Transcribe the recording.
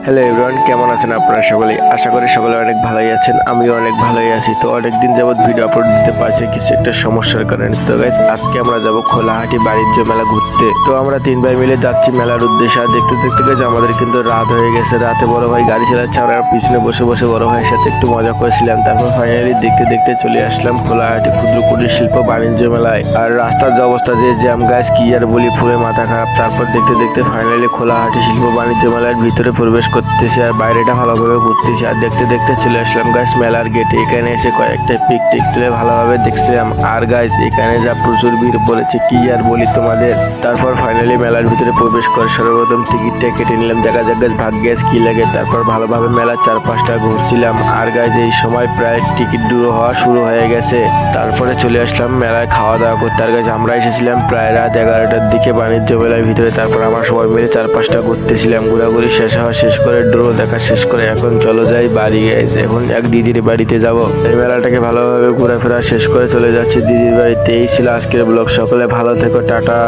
Hello everyone, কেমন আছেন আপনারা সকলে? আশা করি সকলে অনেক ভালোই আছেন। আমিও অনেক ভালোই আছি। তো অনেকদিন যাবত ভিডিও আপলোড দিতে পারছি কিছু একটা সমস্যার কারণে। তো গাইস, আজকে আমরা যাব খোলাহাটি বাণিজ্য মেলা ঘুরতে। তো আমরা 3 ভাই মিলে যাচ্ছি মেলার উদ্দেশ্যে। আর দেখতে দেখতে গেছে আমাদের কিন্তু রাত হয়ে গেছে। রাতে বড় ভাই গাড়ি চালাচ্ছে, আমরা পিছনে বসে বসে বড় ভাইয়ের সাথে একটু মজা করেছিলাম। তারপর ফাইনালি দেখতে দেখতে চলে আসলাম খোলাহাটি ক্ষুদ্র কুটির শিল্প বাণিজ্য মেলায়। আর রাস্তার যে অবস্থা, যে জ্যাম গাইস, কি আর বলি, পুরো মাথা খারাপ। তারপর দেখতে দেখতে ফাইনালি খোলাহাটি শিল্প বাণিজ্য মেলার ভিতরে প্রবেশ করতেছি আর বাইরেটা ভালোভাবে ঘুরতেছি। আর দেখতে দেখতে চলে আসলাম গাইস মেলার গেটে। এখানে এসে কয়েকটা পিক টিক তুলে ভালোভাবে দেখছিলাম। আর গাইস, এখানে যা প্রচুর ভিড় পড়েছে, কি আর বলি তোমাদের। তারপর ফাইনালি মেলার ভিতরে প্রবেশ করে সর্বপ্রথম টিকিটটা কেটে নিলাম। দেখা যাক গাইস ভাগ্যেস কি লাগে। তারপর ভালোভাবে মেলার চারপাশটা ঘুরছিলাম। আর গাইস, এই সময় প্রায় টিকিট দূর হওয়া শুরু হয়ে গেছে। তারপরে চলে আসলাম মেলায় খাওয়া দাওয়া করতে। আর গাইস, আমরা এসেছিলাম প্রায় রাত 11টার দিকে বাণিজ্য মেলার ভিতরে। তারপর আমরা সবাই মিলে চারপাশটা ঘুরতেছিলাম। ঘোরাঘুরি শেষ করে ড্রো দেখা শেষ করে এখন চলো যাই বাড়ি। গেছে এখন এক দিদির বাড়িতে যাব। এই মেলাটাকে ভালোভাবে ঘোরাফেরা শেষ করে চলে যাচ্ছি দিদির বাড়িতে। এই ছিল আজকের ব্লগ। সকলে ভালো থেকো, টাটা।